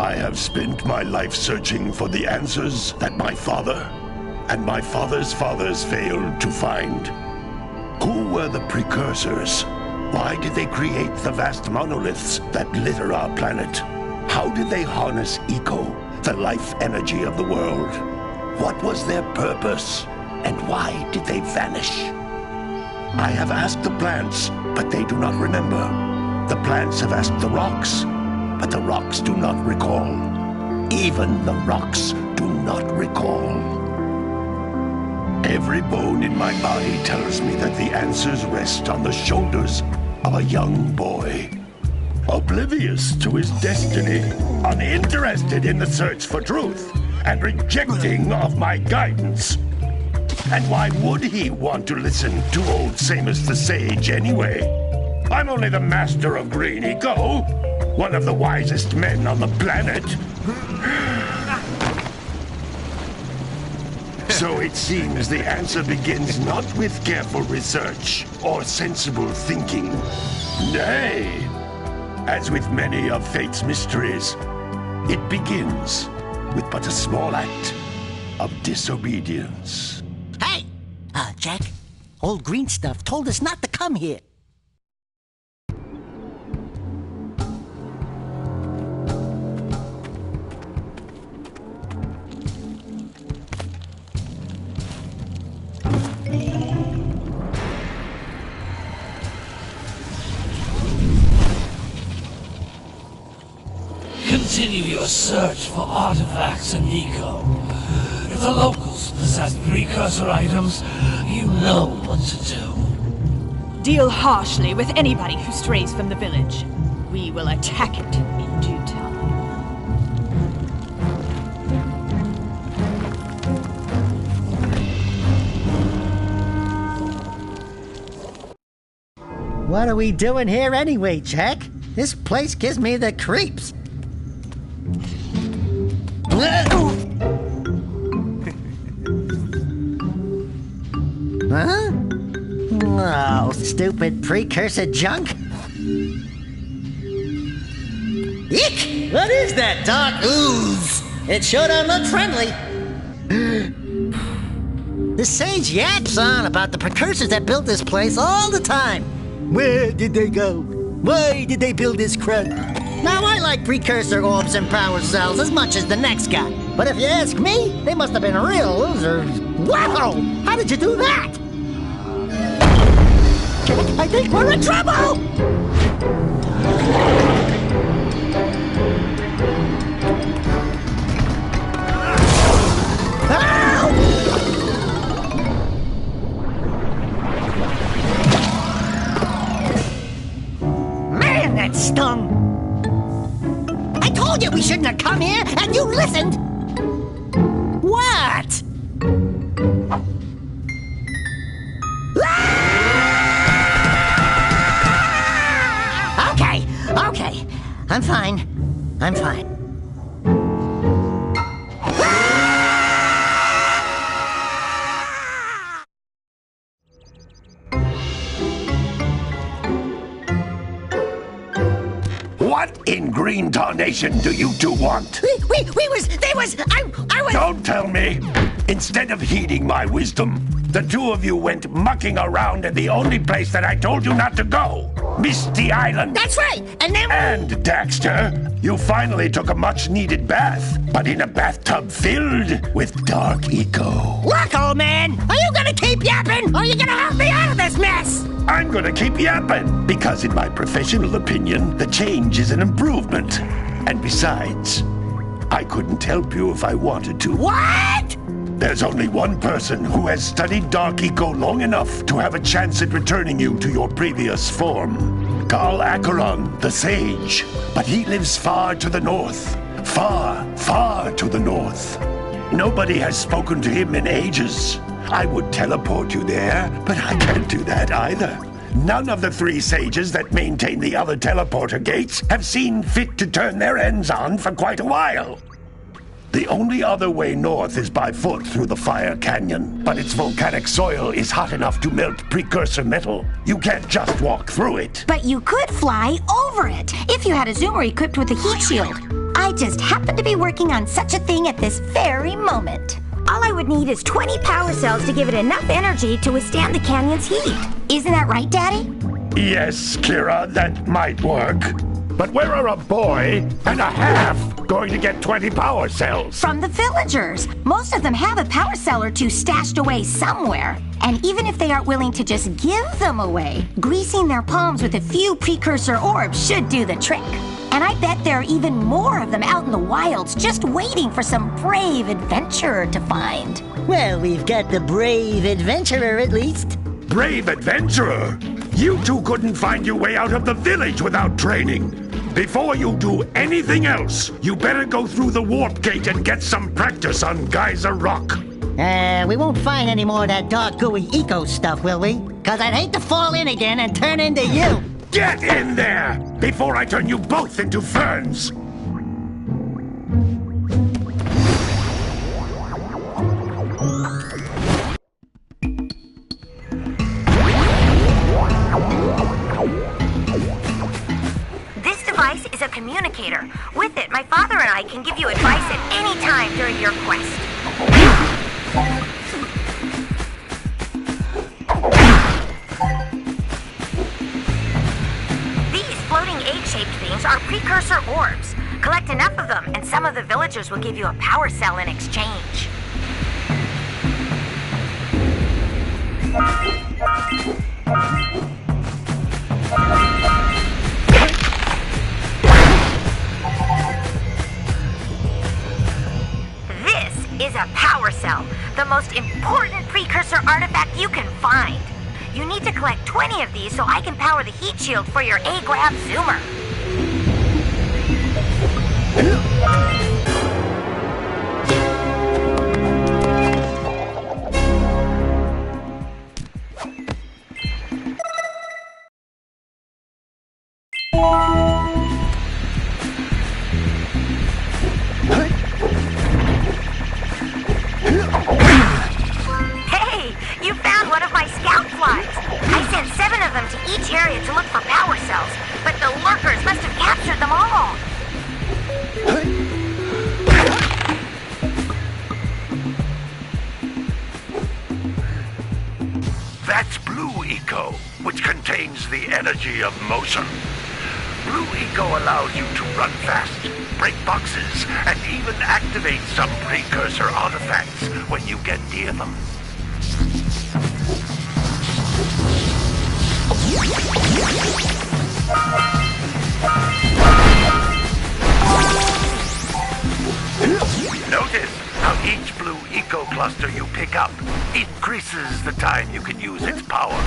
I have spent my life searching for the answers that my father and my father's fathers failed to find. Who were the precursors? Why did they create the vast monoliths that litter our planet? How did they harness eco, the life energy of the world? What was their purpose? And why did they vanish? I have asked the plants, but they do not remember. The plants have asked the rocks, but the rocks do not recall. Even the rocks do not recall. Every bone in my body tells me that the answers rest on the shoulders of a young boy. Oblivious to his destiny, uninterested in the search for truth, and rejecting of my guidance. And why would he want to listen to old Samus the Sage anyway? I'm only the master of green eco, one of the wisest men on the planet. So it seems the answer begins not with careful research or sensible thinking. Nay, as with many of fate's mysteries, it begins with but a small act of disobedience. Hey! Jack, old green stuff told us not to come here. Continue your search for artifacts and eco. If the locals possess precursor items, you know what to do. Deal harshly with anybody who strays from the village. We will attack it in due time. What are we doing here anyway, Jack? This place gives me the creeps. Huh? Oh, stupid precursor junk. Eek! What is that dark ooze? It sure don't look friendly. The sage yaps on about the precursors that built this place all the time. Where did they go? Why did they build this crud? Now, I like precursor orbs and power cells as much as the next guy. But if you ask me, they must have been real losers. Wow! How did you do that? Jack, I think we're in trouble! Man, that stung! I told you we shouldn't have come here, and you listened! What? Okay. I'm fine. What in green tarnation do you two want? I was... Don't tell me! Instead of heeding my wisdom, the two of you went mucking around in the only place that I told you not to go. Misty Island. That's right, and then... And, Daxter, you finally took a much-needed bath, but in a bathtub filled with dark eco. Look, old man, are you gonna keep yapping, or are you gonna help me out of this mess? I'm gonna keep yapping, because in my professional opinion, the change is an improvement. And besides, I couldn't help you if I wanted to. What? There's only one person who has studied Dark Eco long enough to have a chance at returning you to your previous form. Carl Acheron, the Sage. But he lives far to the north. Far, far to the north. Nobody has spoken to him in ages. I would teleport you there, but I can't do that either. None of the three sages that maintain the other teleporter gates have seen fit to turn their ends on for quite a while. The only other way north is by foot through the Fire Canyon, but its volcanic soil is hot enough to melt precursor metal. You can't just walk through it. But you could fly over it, if you had a zoomer equipped with a heat shield. I just happen to be working on such a thing at this very moment. All I would need is 20 power cells to give it enough energy to withstand the canyon's heat. Isn't that right, Daddy? Yes, Kira, that might work. But where are a boy and a half going to get 20 power cells? From the villagers. Most of them have a power cell or two stashed away somewhere. And even if they aren't willing to just give them away, greasing their palms with a few precursor orbs should do the trick. And I bet there are even more of them out in the wilds just waiting for some brave adventurer to find. Well, we've got the brave adventurer at least. Brave adventurer? You two couldn't find your way out of the village without training. Before you do anything else, you better go through the warp gate and get some practice on Geyser Rock. We won't find any more of that dark gooey eco stuff, will we? 'Cause I'd hate to fall in again and turn into you. Get in there before I turn you both into ferns. Is a communicator. With it, my father and I can give you advice at any time during your quest. These floating egg-shaped things are precursor orbs. Collect enough of them, and some of the villagers will give you a power cell in exchange. Is a power cell, the most important precursor artifact you can find. You need to collect 20 of these so I can power the heat shield for your A-Grab Zoomer. Each area to look for power cells, but the lurkers must have captured them all. That's Blue Eco, which contains the energy of motion. Blue Eco allows you to run fast, break boxes, and even activate some precursor artifacts when you get near them. Notice how each Blue Eco cluster you pick up increases the time you can use its power.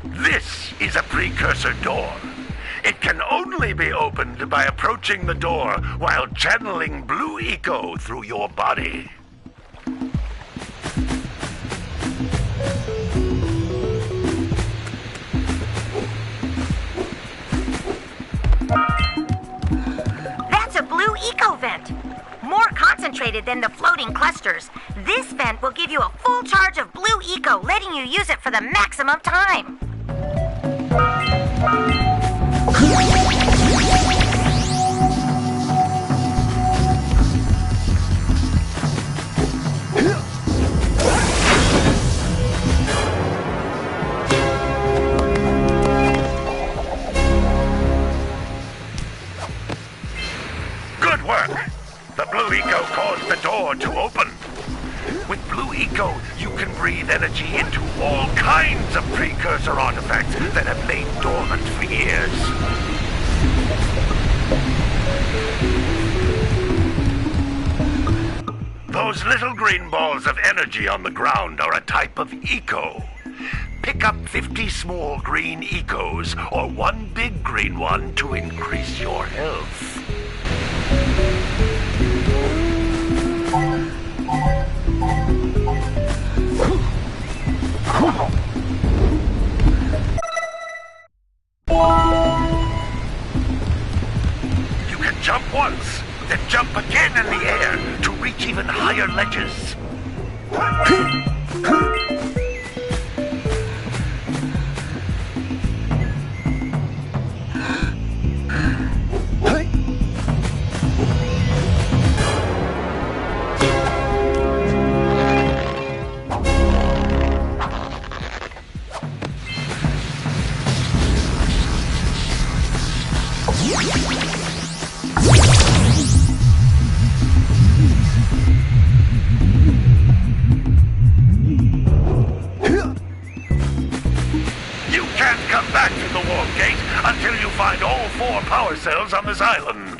This is a precursor door. It can only be opened by approaching the door while channeling Blue Eco through your body. That's a Blue Eco vent. More concentrated than the floating clusters. This vent will give you a full charge of Blue Eco, letting you use it for the maximum time. Good work! The Blue Eco caused the door to open. With Blue Eco, you can breathe energy into all kinds of precursor artifacts that have lain dormant for years. Those little green balls of energy on the ground are a type of eco. Pick up 50 small green ecos or one big green one to increase your health. You can jump once, then jump again in the air to reach even higher ledges. come back to the warp gate until you find all 4 power cells on this island.